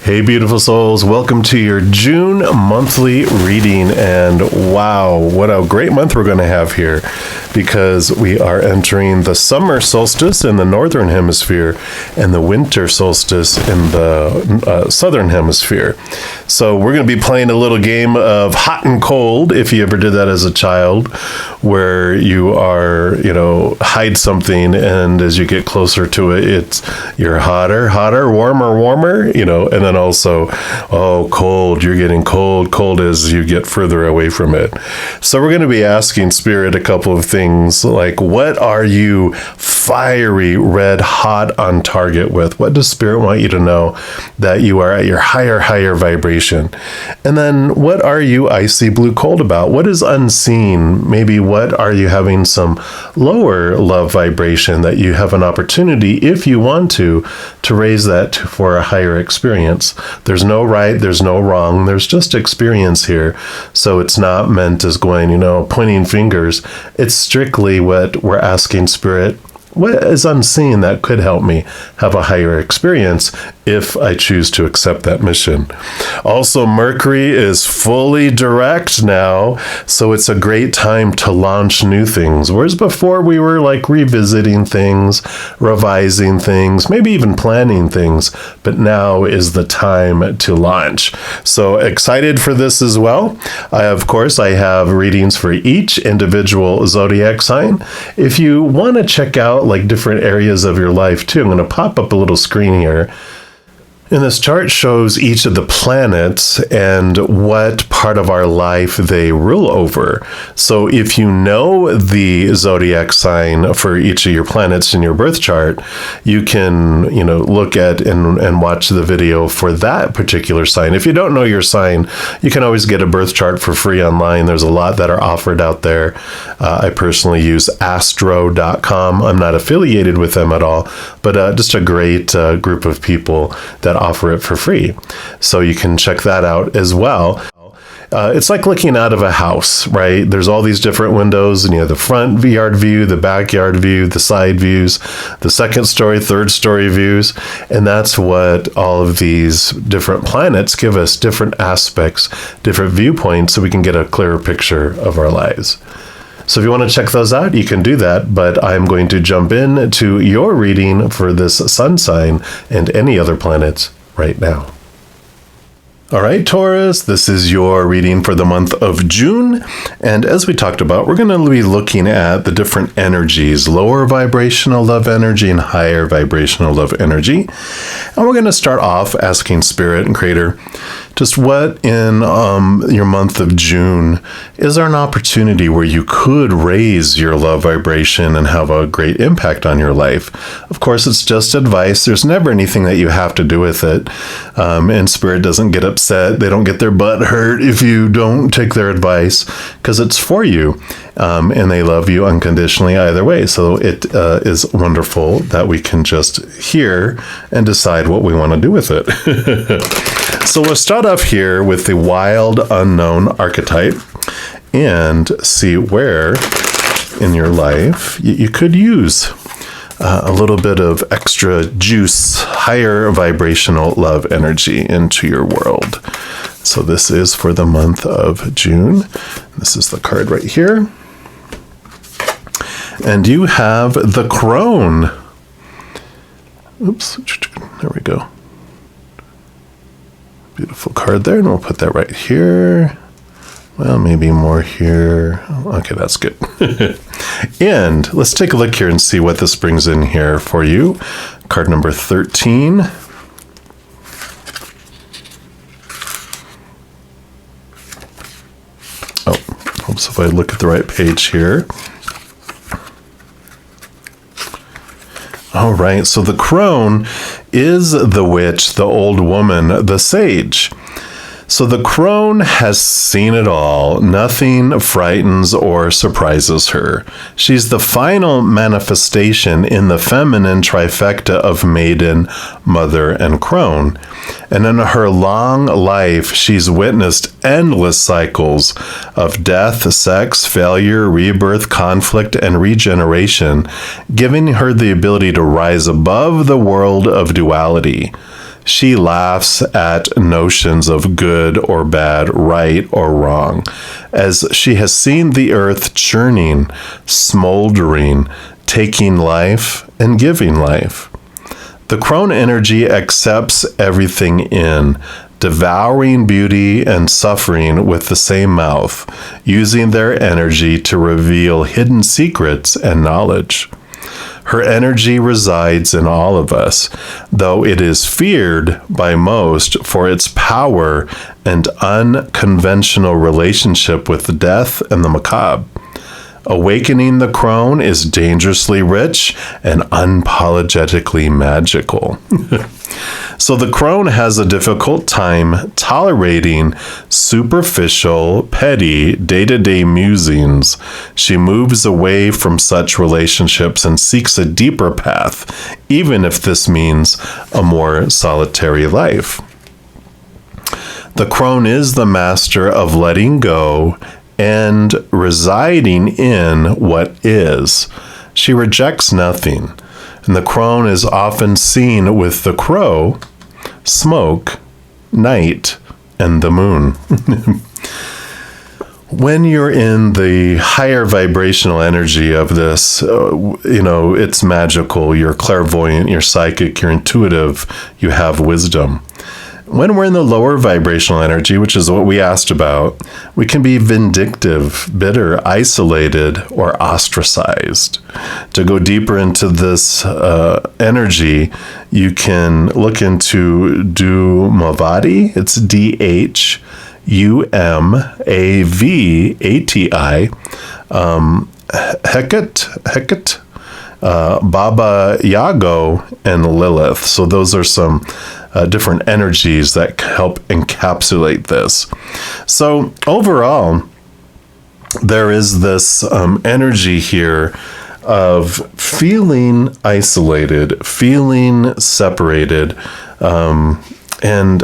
Hey, beautiful souls. Welcome to your June monthly reading. And wow, what a great month we're going to have here, because we are entering the summer solstice in the northern hemisphere and the winter solstice in the southern hemisphere. So we're going to be playing a little game of hot and cold, if you ever did that as a child, where you are, hide something, and as you get closer to it, you're hotter, warmer, and then also, cold, you're getting cold as you get further away from it. So we're going to be asking Spirit a couple of things, like, what are you fiery, red hot on target with? What does Spirit want you to know that you are at your higher vibration? And then what are you icy blue cold about? What is unseen? Maybe what are you having some lower love vibration that you have an opportunity, if you want to raise that for a higher experience? There's no right, there's no wrong, there's just experience here. So it's not meant as going, pointing fingers. It's strictly what we're asking Spirit. What is unseen that could help me have a higher experience if I choose to accept that mission? Also, Mercury is fully direct now, so it's a great time to launch new things. Whereas before we were like revisiting things, revising things, maybe even planning things, but now is the time to launch. So excited for this as well. Of course, I have readings for each individual zodiac sign. If you want to check out like different areas of your life too, I'm going to pop up a little screen here. And this chart shows each of the planets and what part of our life they rule over. So if you know the zodiac sign for each of your planets in your birth chart, you can, look at and watch the video for that particular sign. If you don't know your sign, you can always get a birth chart for free online. There's a lot that are offered out there. I personally use astro.com. I'm not affiliated with them at all, but just a great group of people that offer it for free. So you can check that out as well. It's like looking out of a house, right? There's all these different windows, and you have the front yard view, the backyard view, the side views, the second story, third story views. And that's what all of these different planets give us, different aspects, different viewpoints, so we can get a clearer picture of our lives. So if you want to check those out, you can do that, but I'm going to jump in to your reading for this sun sign and any other planets right now. All right, Taurus, this is your reading for the month of June. And as we talked about, we're going to be looking at the different energies, lower vibrational love energy and higher vibrational love energy. And we're going to start off asking Spirit and Creator, just what in your month of June is there an opportunity where you could raise your love vibration and have a great impact on your life? Of course, it's just advice. There's never anything that you have to do with it. And Spirit doesn't get upset. They don't get their butt hurt if you don't take their advice, because it's for you. And they love you unconditionally either way. So it is wonderful that we can just hear and decide what we want to do with it. So we'll start off here with the wild unknown archetype and see where in your life you could use a little bit of extra juice, higher vibrational love energy into your world. So this is for the month of June. This is the card right here. And you have the crone. Oops, there we go. Beautiful card there, and we'll put that right here. Well, maybe more here. Okay, that's good. And let's take a look here and see what this brings in here for you. Card number 13. Hopes if I look at the right page here. All right, so the crone is the witch, the old woman, the sage. So the crone has seen it all. Nothing frightens or surprises her. She's the final manifestation in the feminine trifecta of maiden, mother, and crone. And in her long life, she's witnessed endless cycles of death, sex, failure, rebirth, conflict, and regeneration, giving her the ability to rise above the world of duality. She laughs at notions of good or bad, right or wrong, as she has seen the earth churning, smoldering, taking life and giving life. The crone energy accepts everything in, devouring beauty and suffering with the same mouth, using their energy to reveal hidden secrets and knowledge. Her energy resides in all of us, though it is feared by most for its power and unconventional relationship with death and the macabre. Awakening the crone is dangerously rich and unapologetically magical. So the crone has a difficult time tolerating superficial, petty, day-to-day musings. She moves away from such relationships and seeks a deeper path, even if this means a more solitary life. The crone is the master of letting go and residing in what is. She rejects nothing. And the crone is often seen with the crow, smoke, night, and the moon. When you're in the higher vibrational energy of this, it's magical. You're clairvoyant, you're psychic, you're intuitive, you have wisdom. When we're in the lower vibrational energy, which is what we asked about, we can be vindictive, bitter, isolated, or ostracized. To go deeper into this energy, you can look into Dhumavati. It's Dhumavati. Hecate, Baba Yago, and Lilith. So those are some different energies that help encapsulate this. So overall, there is this energy here of feeling isolated, feeling separated, and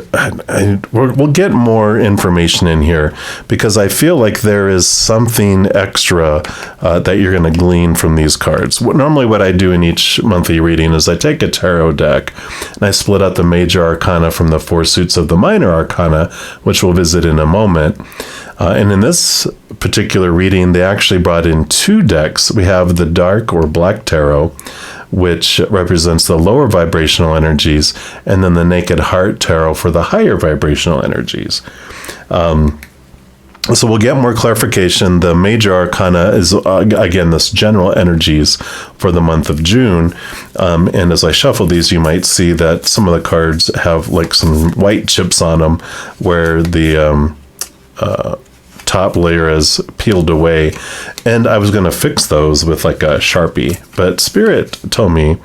we'll get more information in here because I feel like there is something extra that you're going to glean from these cards. Normally what I do in each monthly reading is I take a tarot deck and I split out the major arcana from the four suits of the minor arcana, which we'll visit in a moment. And in this particular reading, they actually brought in two decks. We have the dark or black tarot, which represents the lower vibrational energies, and then the naked heart tarot for the higher vibrational energies. So we'll get more clarification. The major arcana is, again, this general energies for the month of June. And as I shuffle these, you might see that some of the cards have like some white chips on them where the top layer is peeled away, and I was going to fix those with like a Sharpie, but Spirit told me,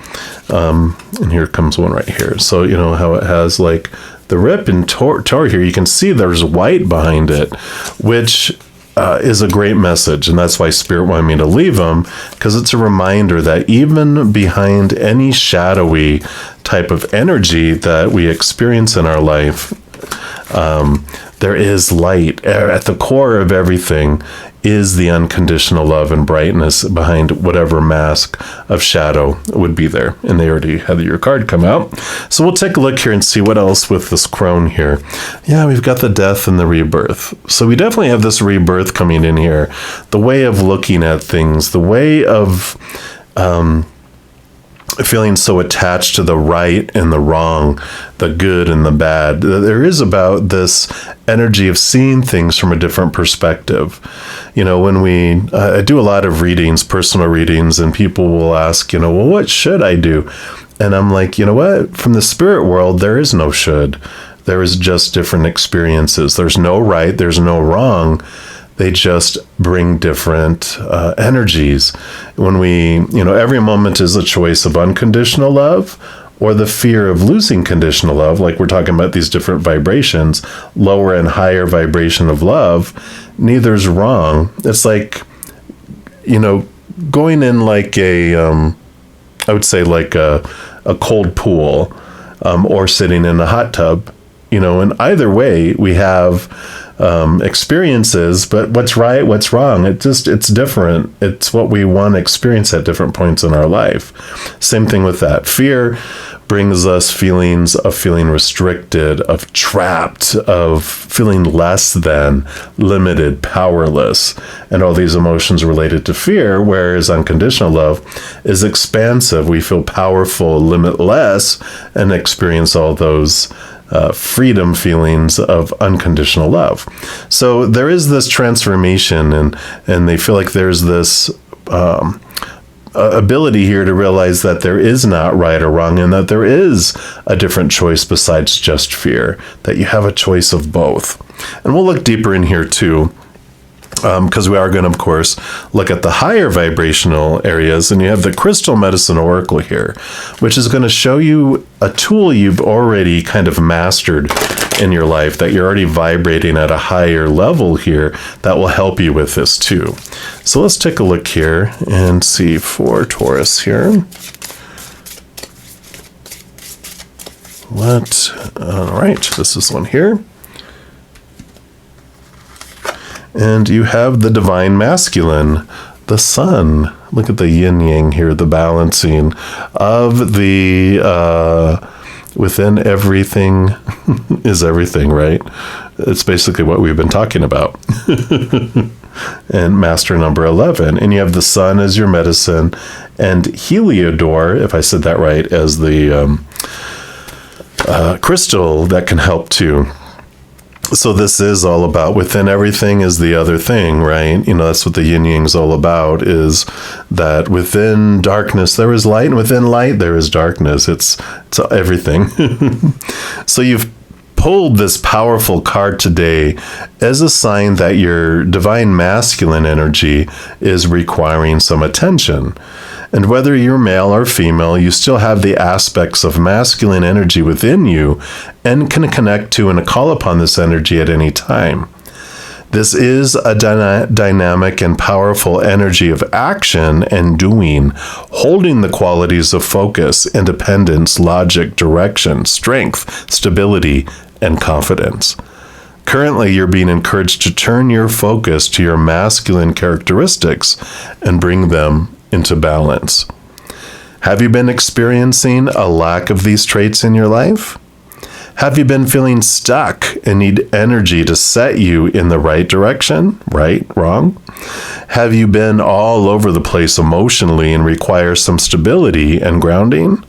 and here comes one right here. So you know how it has like the rip and tore here, you can see there's white behind it, which is a great message, and that's why Spirit wanted me to leave them, because it's a reminder that even behind any shadowy type of energy that we experience in our life, there is light. At the core of everything is the unconditional love and brightness behind whatever mask of shadow would be there. And they already had your card come out. So we'll take a look here and see what else with this crone here. Yeah, we've got the death and the rebirth. So we definitely have this rebirth coming in here. The way of looking at things, the way of feeling so attached to the right and the wrong, the good and the bad. There is about this energy of seeing things from a different perspective. You know, when I do a lot of readings, personal readings, and people will ask, well, what should I do? And I'm like, you know what? From the spirit world, there is no should. There is just different experiences. There's no right. There's no wrong. They just bring different energies. When every moment is a choice of unconditional love or the fear of losing conditional love, like we're talking about these different vibrations, lower and higher vibration of love, neither's wrong. It's like, going in like I would say like a cold pool or sitting in a hot tub, and either way we have experiences, but what's right, what's wrong, it's different. It's what we want to experience at different points in our life. Same thing with that. Fear brings us feelings of feeling restricted, of trapped, of feeling less than, limited, powerless, and all these emotions related to fear, whereas unconditional love is expansive. We feel powerful, limitless, and experience all those freedom feelings of unconditional love. So there is this transformation, and they feel like there's this ability here to realize that there is not right or wrong, and that there is a different choice besides just fear, that you have a choice of both. And we'll look deeper in here too, because we are going to, of course, look at the higher vibrational areas. And you have the Crystal Medicine Oracle here, which is going to show you a tool you've already kind of mastered in your life, that you're already vibrating at a higher level here, that will help you with this too. So let's take a look here and see for Taurus here. All right, this is one here. And you have the Divine Masculine, the Sun. Look at the yin-yang here, the balancing of the within everything is everything, right? It's basically what we've been talking about. And master number 11. And you have the Sun as your medicine, and Heliodor, if I said that right, as the crystal that can help too. So this is all about within everything is the other thing, right? You know, that's what the yin yang is all about, is that within darkness there is light, and within light there is darkness. It's everything. So you've pulled this powerful card today as a sign that your divine masculine energy is requiring some attention. And whether you're male or female, you still have the aspects of masculine energy within you and can connect to and call upon this energy at any time. This is a dynamic and powerful energy of action and doing, holding the qualities of focus, independence, logic, direction, strength, stability, and confidence. Currently, you're being encouraged to turn your focus to your masculine characteristics and bring them into balance. Have you been experiencing a lack of these traits in your life? Have you been feeling stuck and need energy to set you in the right direction? Right? Wrong? Have you been all over the place emotionally and require some stability and grounding?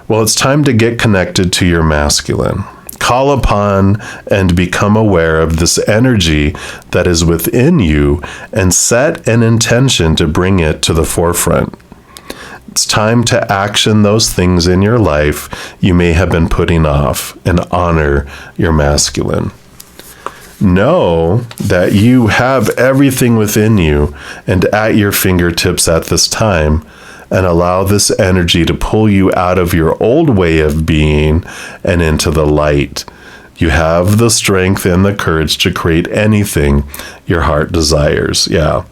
Well, it's time to get connected to your masculine. Call upon and become aware of this energy that is within you and set an intention to bring it to the forefront. It's time to action those things in your life you may have been putting off and honor your masculine. Know that you have everything within you and at your fingertips at this time, and allow this energy to pull you out of your old way of being and into the light. You have the strength and the courage to create anything your heart desires. Yeah.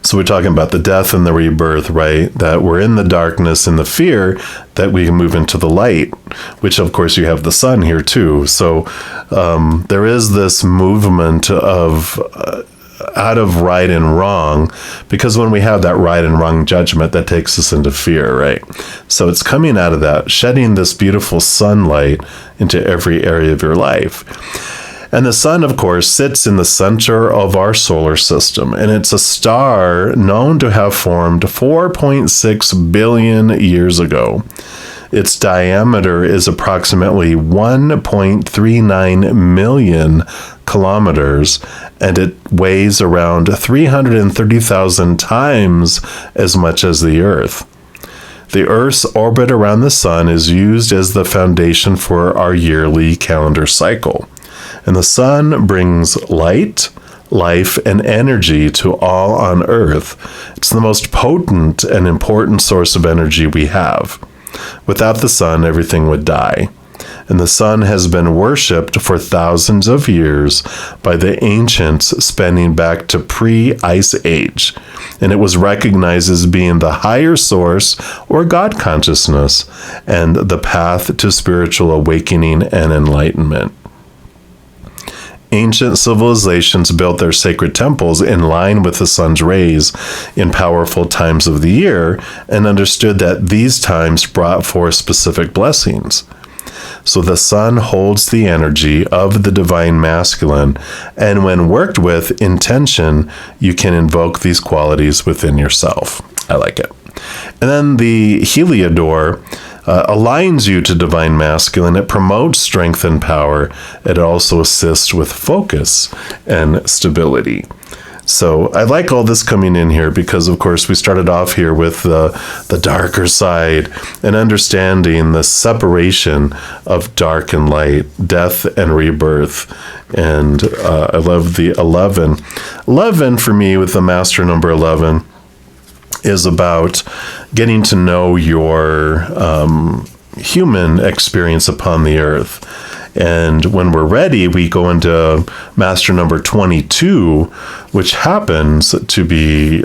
So we're talking about the death and the rebirth, right? That we're in the darkness and the fear, that we can move into the light, which of course you have the sun here too. So there is this movement of out of right and wrong, because when we have that right and wrong judgment, that takes us into fear, right? So it's coming out of that, shedding this beautiful sunlight into every area of your life. And the sun, of course, sits in the center of our solar system, and it's a star known to have formed 4.6 billion years ago. Its diameter is approximately 1.39 million kilometers, and it weighs around 330,000 times as much as the Earth. The Earth's orbit around the sun is used as the foundation for our yearly calendar cycle. And the sun brings light, life, and energy to all on Earth. It's the most potent and important source of energy we have. Without the sun, everything would die. And the sun has been worshipped for thousands of years by the ancients, spanning back to pre-Ice Age. And it was recognized as being the higher source or God consciousness and the path to spiritual awakening and enlightenment. Ancient civilizations built their sacred temples in line with the sun's rays in powerful times of the year and understood that these times brought forth specific blessings. So the sun holds the energy of the divine masculine, and when worked with intention, you can invoke these qualities within yourself. I like it. And then the Heliodor aligns you to divine masculine. It promotes strength and power. It also assists with focus and stability. So I like all this coming in here because, of course, we started off here with the darker side and understanding the separation of dark and light, death and rebirth. And I love the 11. 11 for me with the master number 11 is about getting to know your human experience upon the earth. And when we're ready, we go into master number 22, which happens to be,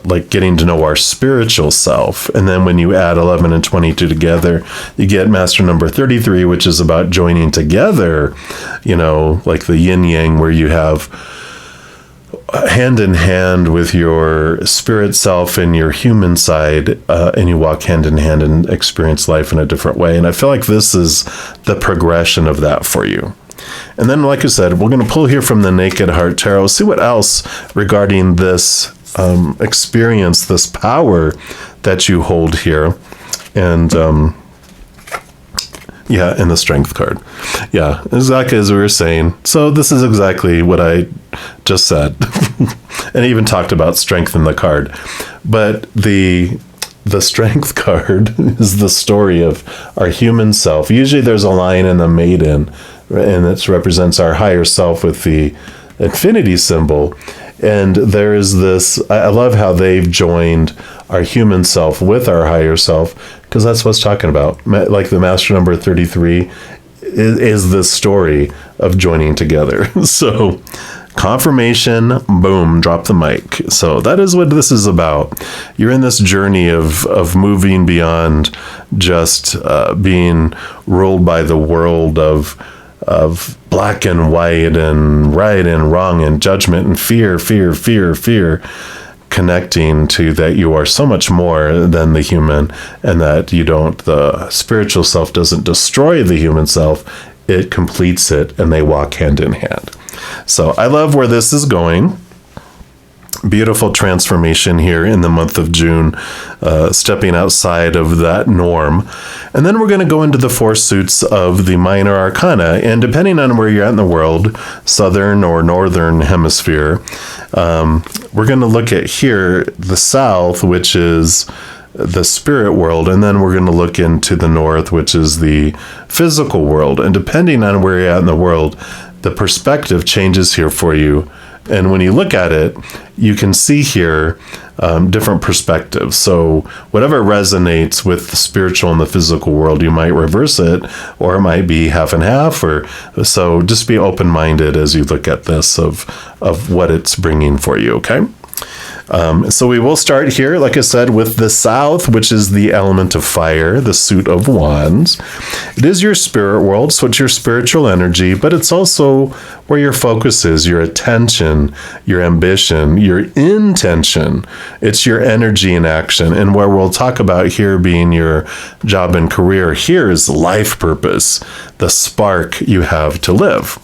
like getting to know our spiritual self. And then when you add 11 and 22 together, you get master number 33, which is about joining together, like the yin yang, where you have hand in hand with your spirit self and your human side, and you walk hand in hand and experience life in a different way. And I feel like this is the progression of that for you. And then, like I said, we're going to pull here from the Naked Heart Tarot, see what else regarding this experience, this power that you hold here. And and the Strength card. Yeah, exactly as we were saying. So this is exactly what I just said. And I even talked about strength in the card. But the Strength card is the story of our human self. Usually there's a lion and a maiden, and it represents our higher self with the infinity symbol. And there is this, I love how they've joined our human self with our higher self, because that's what it's talking about. Like the master number 33 is this story of joining together. So confirmation, boom, drop the mic. So that is what this is about. You're in this journey of moving beyond just being ruled by the world of black and white and right and wrong and judgment and fear, connecting to that you are so much more than the human, and that the spiritual self doesn't destroy the human self, it completes it, and they walk hand in hand. So I love where this is going. Beautiful transformation here in the month of June, stepping outside of that norm. And then we're going to go into the four suits of the minor arcana. And depending on where you're at in the world, southern or northern hemisphere, we're going to look at here the south, which is the spirit world, and then we're going to look into the north, which is the physical world. And depending on where you're at in the world, the perspective changes here for you. And when you look at it, you can see here different perspectives. So whatever resonates with the spiritual and the physical world, you might reverse it, or it might be half and half. Or so just be open-minded as you look at this of what it's bringing for you, okay? So we will start here, like I said, with the south, which is the element of fire, the suit of wands. It is your spirit world, so it's your spiritual energy, but it's also where your focus is, your attention, your ambition, your intention. It's your energy in action. And where we'll talk about here being your job and career, here is life purpose, the spark you have to live.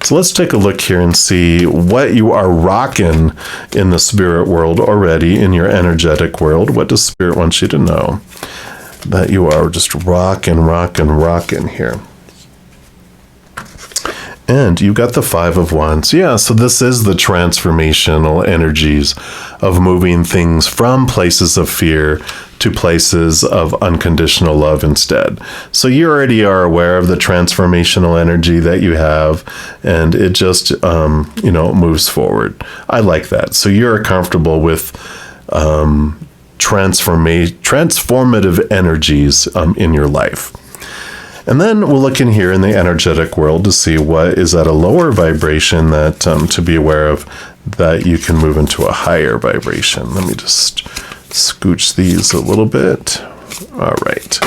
So let's take a look here and see what you are rocking in the spirit world already, in your energetic world. What does spirit want you to know? That you are just rocking here. And you got the Five of Wands. Yeah, so this is the transformational energies of moving things from places of fear to places of unconditional love instead. So you already are aware of the transformational energy that you have, and it just, moves forward. I like that. So you're comfortable with transformative energies in your life. And then we'll look in here in the energetic world to see what is at a lower vibration that to be aware of, that you can move into a higher vibration. Let me just scooch these a little bit. All right.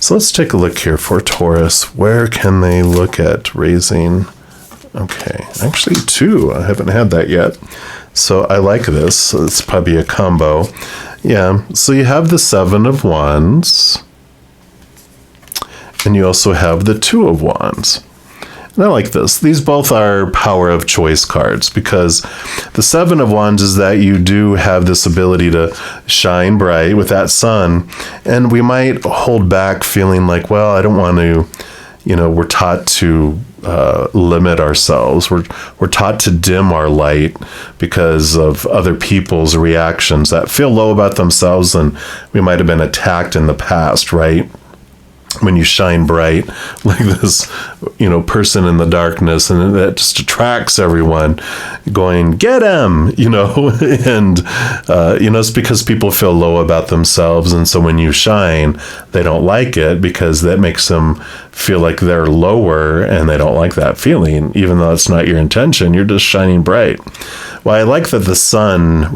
So let's take a look here for Taurus. Where can they look at raising? Okay, actually 2. I haven't had that yet. So I like this. So it's probably a combo. Yeah, so you have the 7 of Wands. And you also have the 2 of Wands. And I like this. These both are power of choice cards because the 7 of Wands is that you do have this ability to shine bright with that sun. And we might hold back feeling like, well, I don't want to, we're taught to limit ourselves. We're taught to dim our light because of other people's reactions that feel low about themselves, and we might have been attacked in the past, right? When you shine bright like this, person in the darkness, and that just attracts everyone going, get him, and, it's because people feel low about themselves. And so when you shine, they don't like it because that makes them feel like they're lower, and they don't like that feeling, even though it's not your intention. You're just shining bright. Well, I like that the sun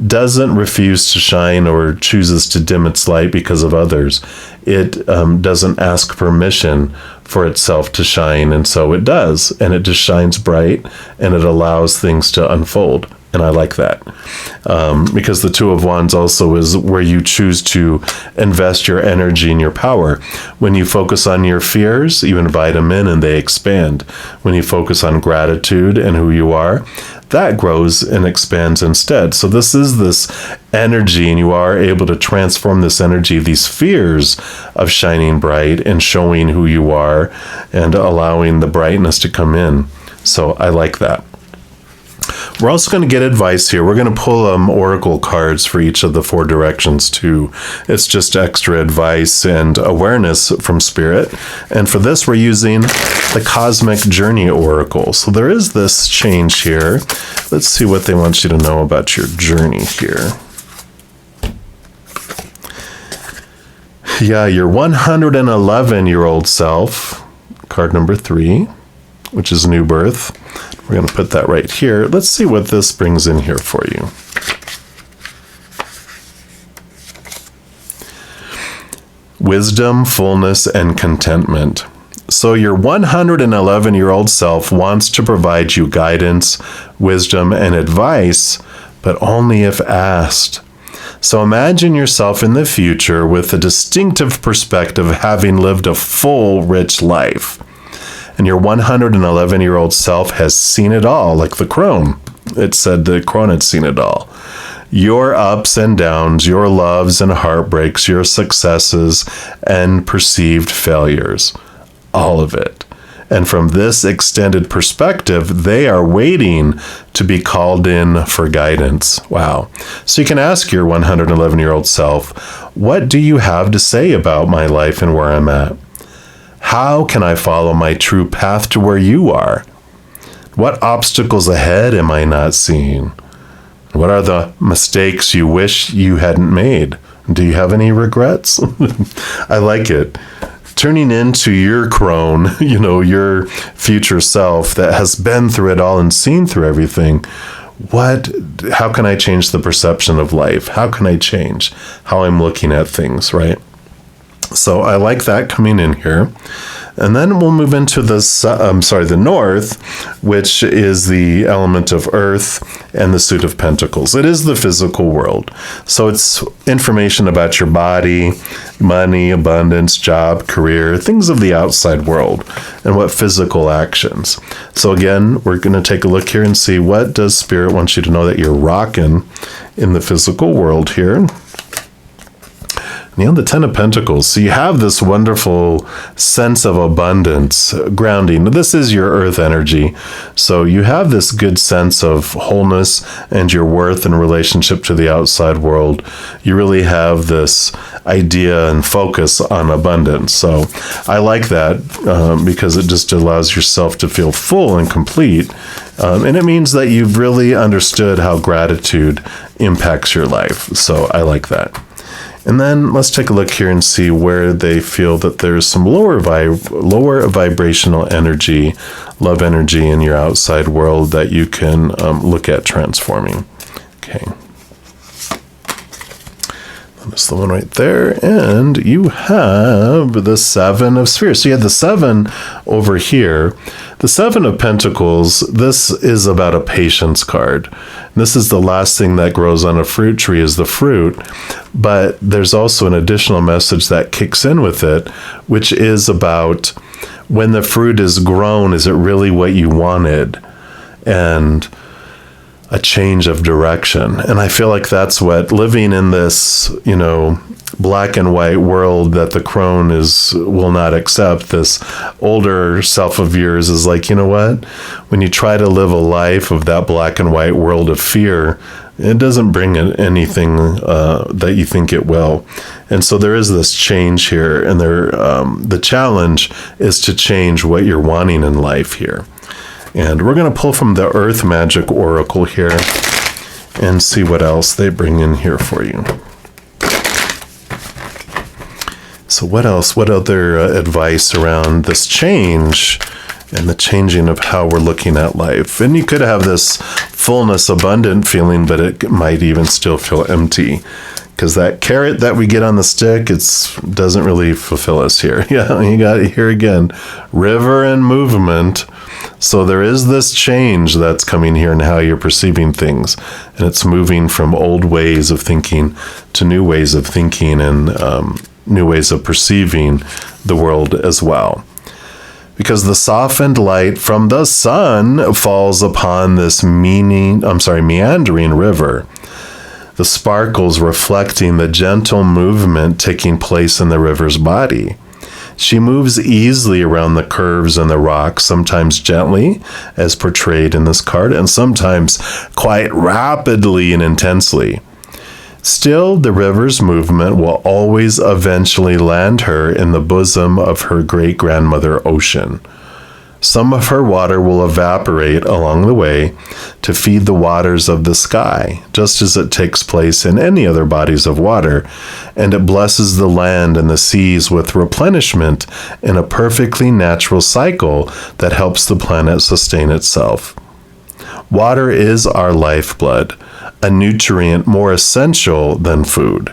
doesn't refuse to shine or chooses to dim its light because of others. It doesn't ask permission for itself to shine, and so it does, and it just shines bright, and it allows things to unfold. And I like that because the 2 of Wands also is where you choose to invest your energy and your power. When you focus on your fears, you invite them in and they expand. When you focus on gratitude and who you are, that grows and expands instead. So this is this energy, and you are able to transform this energy, these fears of shining bright and showing who you are and allowing the brightness to come in. So I like that. We're also going to get advice here. We're going to pull oracle cards for each of the 4 directions too. It's just extra advice and awareness from Spirit. And for this, we're using the Cosmic Journey Oracle. So there is this change here. Let's see what they want you to know about your journey here. Yeah, your 111-year-old self, card number 3, which is new birth. We're going to put that right here. Let's see what this brings in here for you. Wisdom, fullness, and contentment. So your 111-year-old self wants to provide you guidance, wisdom, and advice, but only if asked. So imagine yourself in the future with a distinctive perspective of having lived a full, rich life. And your 111-year-old self has seen it all, like the crone. It said the crone had seen it all. Your ups and downs, your loves and heartbreaks, your successes and perceived failures. All of it. And from this extended perspective, they are waiting to be called in for guidance. Wow. So you can ask your 111-year-old self, what do you have to say about my life and where I'm at? How can I follow my true path to where you are? What obstacles ahead am I not seeing? What are the mistakes you wish you hadn't made? Do you have any regrets? I like it. Turning into your crone, your future self that has been through it all and seen through everything. How can I change the perception of life? How can I change how I'm looking at things, right? So I like that coming in here. And then we'll move into the north, which is the element of earth and the suit of pentacles. It is the physical world. So it's information about your body, money, abundance, job, career, things of the outside world, and what physical actions. So again, we're going to take a look here and see what does Spirit want you to know that you're rocking in the physical world here. The 10 of Pentacles. So you have this wonderful sense of abundance, grounding. This is your earth energy. So you have this good sense of wholeness and your worth in relationship to the outside world. You really have this idea and focus on abundance. So I like that because it just allows yourself to feel full and complete. And it means that you've really understood how gratitude impacts your life. So I like that. And then let's take a look here and see where they feel that there's some lower vibrational energy, love energy in your outside world that you can look at transforming. Okay. That's the one right there. And you have the 7 of Spheres. So you had the 7 over here. The 7 of Pentacles, this is about a patience card. This is the last thing that grows on a fruit tree is the fruit. But there's also an additional message that kicks in with it, which is about when the fruit is grown, is it really what you wanted? And a change of direction. And I feel like that's what living in this, black and white world that the crone will not accept. This older self of yours is like, you know what? When you try to live a life of that black and white world of fear, it doesn't bring anything that you think it will. And so there is this change here, and the challenge is to change what you're wanting in life here. And we're going to pull from the Earth Magic Oracle here and see what else they bring in here for you. So what else? What other advice around this change and the changing of how we're looking at life? And you could have this fullness, abundant feeling, but it might even still feel empty. Because that carrot that we get on the stick, it doesn't really fulfill us here. Yeah, you got it here again. River and movement. So there is this change that's coming here in how you're perceiving things. And it's moving from old ways of thinking to new ways of thinking and new ways of perceiving the world as well. Because the softened light from the sun falls upon this meandering river. The sparkles reflecting the gentle movement taking place in the river's body. She moves easily around the curves and the rocks, sometimes gently, as portrayed in this card, and sometimes quite rapidly and intensely. Still, the river's movement will always eventually land her in the bosom of her great-grandmother ocean. Some of her water will evaporate along the way to feed the waters of the sky, just as it takes place in any other bodies of water, and it blesses the land and the seas with replenishment in a perfectly natural cycle that helps the planet sustain itself. Water is our lifeblood, a nutrient more essential than food.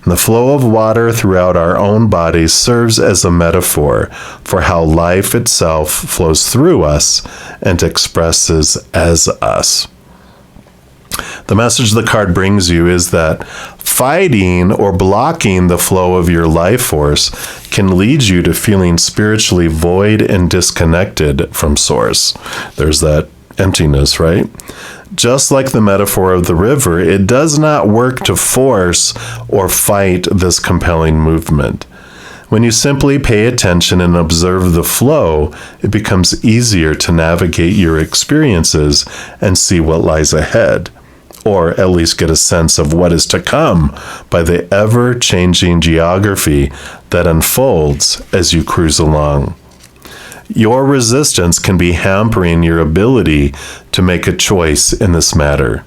The flow of water throughout our own bodies serves as a metaphor for how life itself flows through us and expresses as us. The message the card brings you is that fighting or blocking the flow of your life force can lead you to feeling spiritually void and disconnected from Source. There's that emptiness, right? Just like the metaphor of the river, it does not work to force or fight this compelling movement. When you simply pay attention and observe the flow, it becomes easier to navigate your experiences and see what lies ahead, or at least get a sense of what is to come by the ever-changing geography that unfolds as you cruise along. Your resistance can be hampering your ability to make a choice in this matter.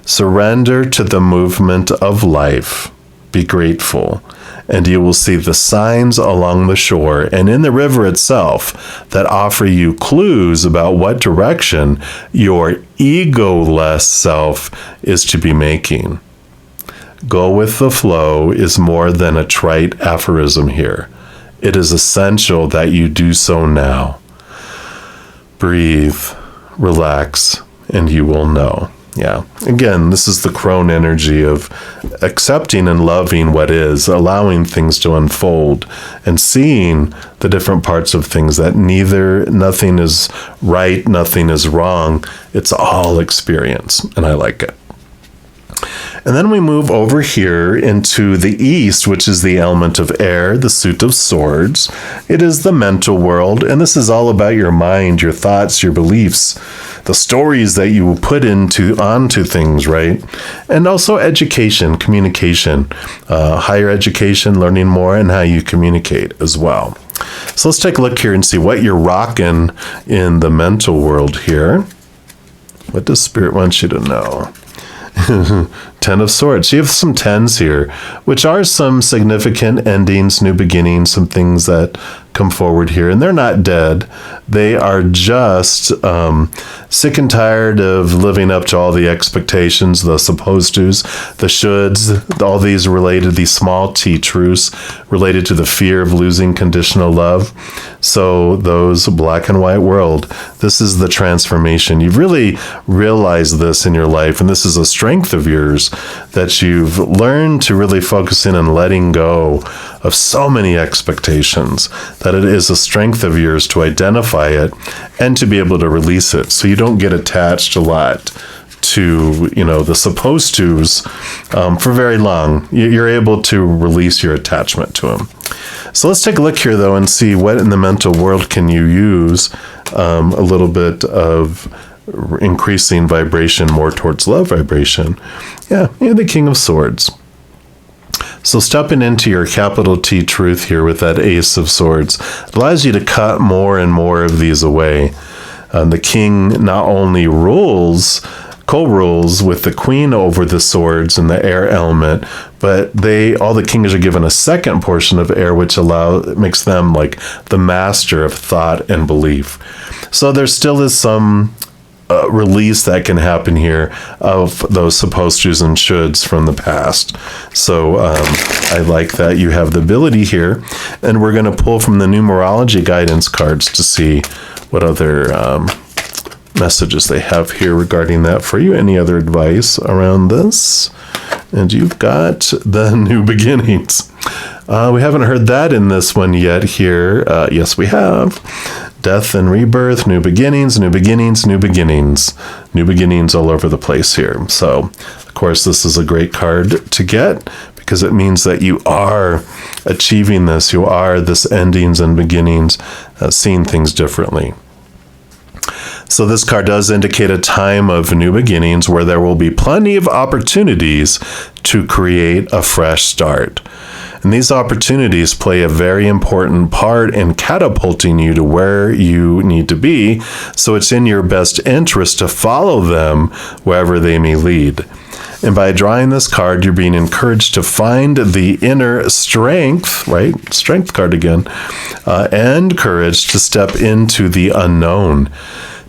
Surrender to the movement of life. Be grateful, and you will see the signs along the shore and in the river itself that offer you clues about what direction your ego-less self is to be making. Go with the flow is more than a trite aphorism here. It is essential that you do so now. Breathe, relax, and you will know. Yeah. Again, this is the crone energy of accepting and loving what is, allowing things to unfold, and seeing the different parts of things that nothing is right, nothing is wrong. It's all experience, and I like it. And then we move over here into the east, which is the element of air, the suit of swords. It is the mental world, and this is all about your mind, your thoughts, your beliefs, the stories that you put onto things, right? And also education, communication, higher education, learning more, and how you communicate as well. So let's take a look here and see what you're rocking in the mental world here. What does Spirit want you to know? 10 of Swords. You have some 10s here, which are some significant endings, new beginnings, some things that come forward here, and they're not dead. They are just sick and tired of living up to all the expectations, the supposed tos, the shoulds, all these related, these small t truths related to the fear of losing conditional love. So those black and white world, this is the transformation. You've really realized this in your life, and this is a strength of yours, that you've learned to really focus in on letting go of so many expectations, that it is a strength of yours to identify it and to be able to release it, so you don't get attached a lot to, the supposed tos for very long. You're able to release your attachment to them. So let's take a look here, though, and see what in the mental world can you use a little bit of increasing vibration more towards love vibration. Yeah, the King of Swords. So stepping into your capital T truth here with that Ace of Swords allows you to cut more and more of these away. The king not only co-rules with the queen over the swords and the air element, but all the kings are given a second portion of air, which makes them like the master of thought and belief. So there still is some release that can happen here of those supposed tos and shoulds from the past. So I like that you have the ability here, and we're going to pull from the numerology guidance cards to see what other messages they have here regarding that for you. Any other advice around this? And you've got the new beginnings. We haven't heard that in this one yet here. Yes, we have. Death and rebirth, new beginnings, new beginnings, new beginnings. New beginnings all over the place here. So, of course, this is a great card to get because it means that you are achieving this. You are this endings and beginnings, seeing things differently. So this card does indicate a time of new beginnings where there will be plenty of opportunities to create a fresh start. And these opportunities play a very important part in catapulting you to where you need to be. So it's in your best interest to follow them wherever they may lead. And by drawing this card, you're being encouraged to find the inner strength, right? Strength card again, and courage to step into the unknown,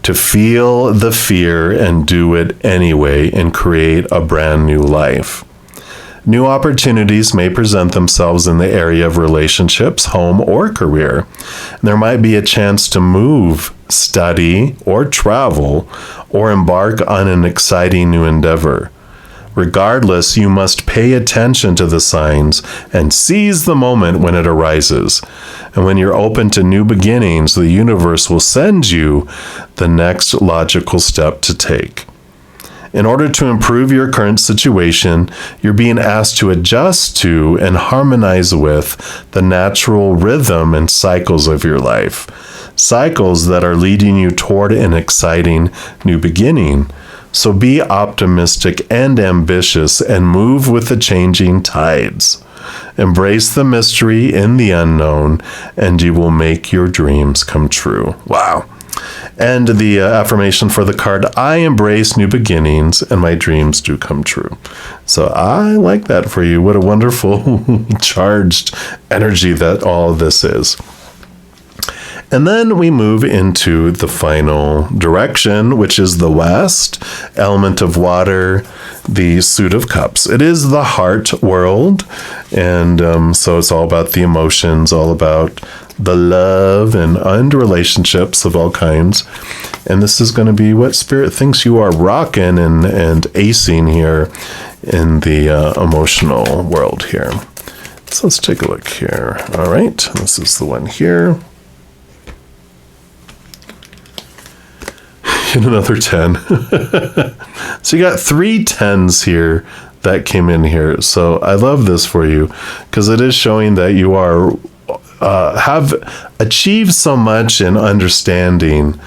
to feel the fear and do it anyway and create a brand new life. New opportunities may present themselves in the area of relationships, home, or career. There might be a chance to move, study, or travel, or embark on an exciting new endeavor. Regardless, you must pay attention to the signs and seize the moment when it arises. And when you're open to new beginnings, the universe will send you the next logical step to take. In order to improve your current situation, you're being asked to adjust to and harmonize with the natural rhythm and cycles of your life. Cycles that are leading you toward an exciting new beginning. So be optimistic and ambitious and move with the changing tides. Embrace the mystery in the unknown, and you will make your dreams come true. Wow. And the affirmation for the card, I embrace new beginnings and my dreams do come true. So I like that for you. What a wonderful charged energy that all of this is. And then we move into the final direction, which is the West, element of water, the Suit of Cups. It is the heart world, and so it's all about the emotions, all about the love and relationships of all kinds. And this is going to be what Spirit thinks you are rocking and acing here in the emotional world here. So let's take a look here. All right, this is the one here. And another 10. So you got 3 10s here that came in here. So I love this for you because it is showing that you are have achieved so much in understanding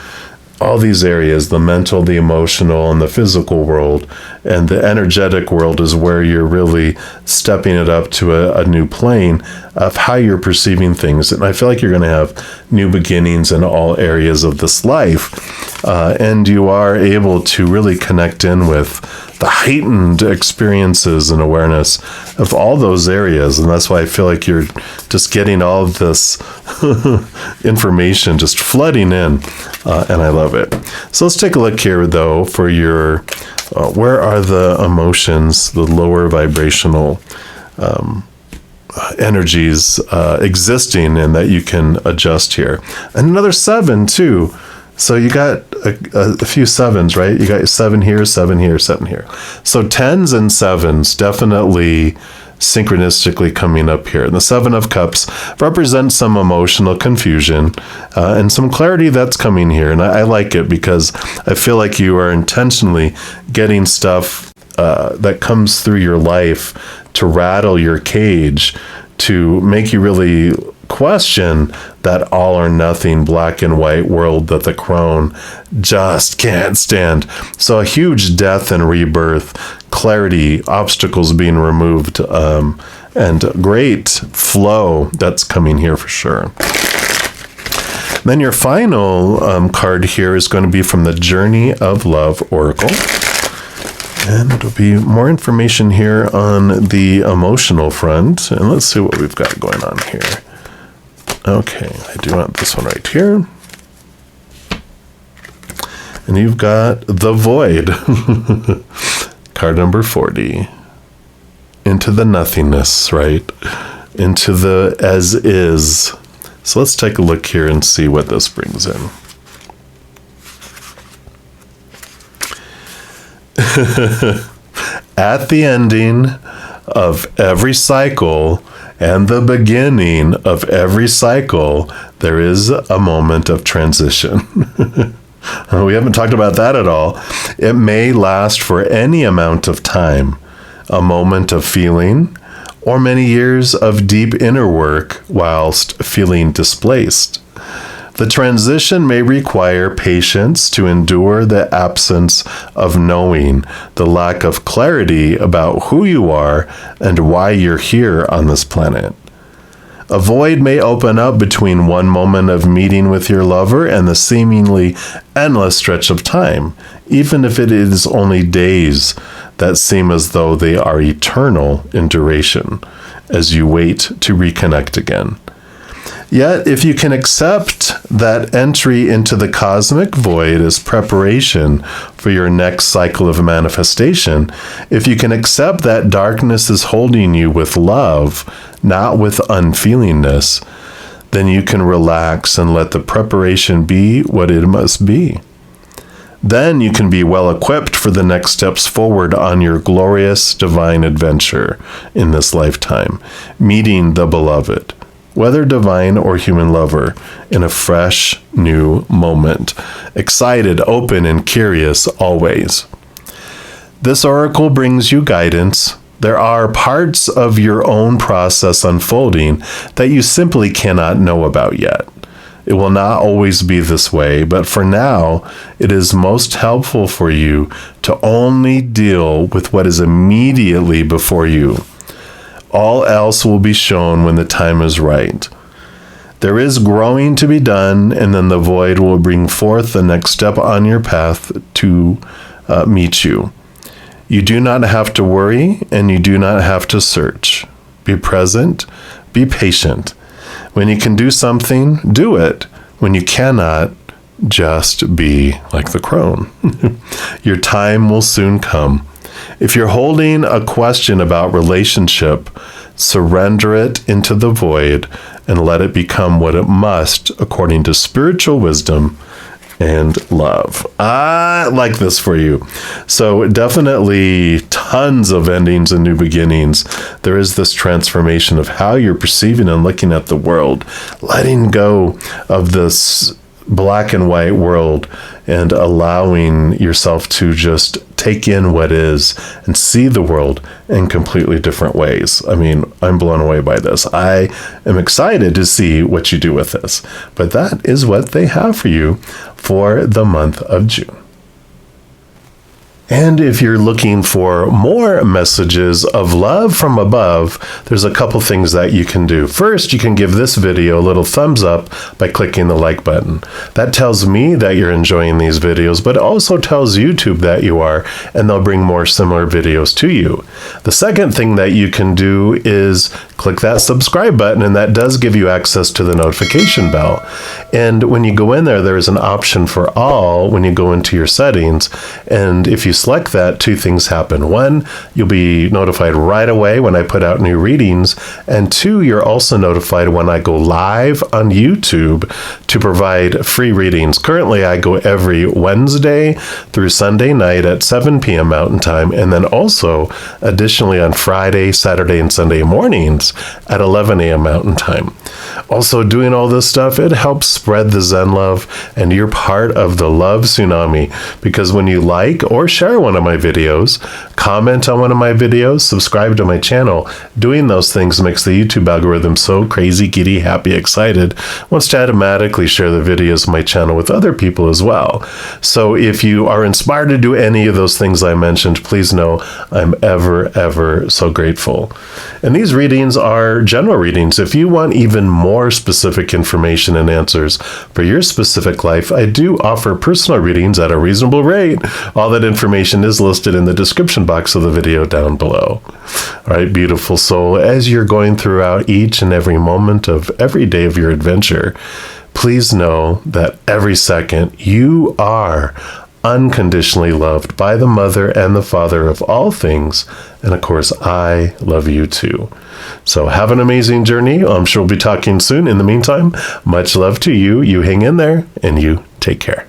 all these areas, the mental, the emotional, and the physical world. And the energetic world is where you're really stepping it up to a new plane of how you're perceiving things. And I feel like you're going to have new beginnings in all areas of this life. And you are able to really connect in with the heightened experiences and awareness of all those areas. And that's why I feel like you're just getting all of this information just flooding in, and I love it. So let's take a look here, though, for your where are the emotions, the lower vibrational energies existing, and that you can adjust here. And another 7 too. So you got a few 7s, right? You got 7 here, 7 here, 7 here. So 10s and 7s definitely synchronistically coming up here. And the 7 of Cups represents some emotional confusion and some clarity that's coming here. And I like it because I feel like you are intentionally getting stuff that comes through your life to rattle your cage, to make you really question that all or nothing black and white world that the crone just can't stand. So a huge death and rebirth, clarity, obstacles being removed, and great flow that's coming here for sure. Then your final card here is going to be from the Journey of Love Oracle. And it'll be more information here on the emotional front. And let's see what we've got going on here. Okay, I do want this one right here. And you've got the Void. Card number 40. Into the nothingness, right? Into the as is. So let's take a look here and see what this brings in. At the ending of every cycle and the beginning of every cycle, there is a moment of transition. We haven't talked about that at all. It may last for any amount of time, a moment of feeling, or many years of deep inner work whilst feeling displaced. The transition may require patience to endure the absence of knowing, the lack of clarity about who you are and why you're here on this planet. A void may open up between one moment of meeting with your lover and the seemingly endless stretch of time, even if it is only days that seem as though they are eternal in duration, as you wait to reconnect again. Yet, if you can accept that entry into the cosmic void as preparation for your next cycle of manifestation, if you can accept that darkness is holding you with love, not with unfeelingness, then you can relax and let the preparation be what it must be. Then you can be well equipped for the next steps forward on your glorious divine adventure in this lifetime, meeting the beloved, whether divine or human lover, in a fresh, new moment. Excited, open, and curious always. This oracle brings you guidance. There are parts of your own process unfolding that you simply cannot know about yet. It will not always be this way, but for now, it is most helpful for you to only deal with what is immediately before you. All else will be shown when the time is right. There is growing to be done, and then the void will bring forth the next step on your path to meet you. You do not have to worry, and you do not have to search. Be present, be patient. When you can do something, do it. When you cannot, just be like the crone. Your time will soon come. If you're holding a question about relationship, surrender it into the void and let it become what it must according to spiritual wisdom and love. I like this for you. So definitely tons of endings and new beginnings. There is this transformation of how you're perceiving and looking at the world, letting go of this black and white world and allowing yourself to just take in what is and see the world in completely different ways. I mean, I'm blown away by this. I am excited to see what you do with this. But that is what they have for you for the month of June. And if you're looking for more messages of love from above, there's a couple things that you can do. First, you can give this video a little thumbs up by clicking the like button. That tells me that you're enjoying these videos, but it also tells YouTube that you are, and they'll bring more similar videos to you. The second thing that you can do is click that subscribe button, and that does give you access to the notification bell. And when you go in there, there's an option for all when you go into your settings. And if you select that, two things happen. One, you'll be notified right away when I put out new readings. And two, you're also notified when I go live on YouTube to provide free readings. Currently, I go every Wednesday through Sunday night at 7 p.m. Mountain Time. And then also, additionally, on Friday, Saturday, and Sunday mornings at 11 a.m. Mountain Time. Also, doing all this stuff, it helps spread the Zen love, and you're part of the love tsunami, because when you like or share one of my videos, comment on one of my videos, subscribe to my channel, doing those things makes the YouTube algorithm so crazy, giddy, happy, excited, wants to automatically share the videos of my channel with other people as well. So if you are inspired to do any of those things I mentioned, please know I'm ever so grateful. And these readings are general readings. If you want even more specific information and answers for your specific life, I do offer personal readings at a reasonable rate. All that information is listed in the description box of the video down below. All right, beautiful soul, as you're going throughout each and every moment of every day of your adventure, please know that every second you are unconditionally loved by the Mother and the Father of all things. And of course, I love you too. So have an amazing journey. I'm sure we'll be talking soon. In the meantime, much love to you. You hang in there and you take care.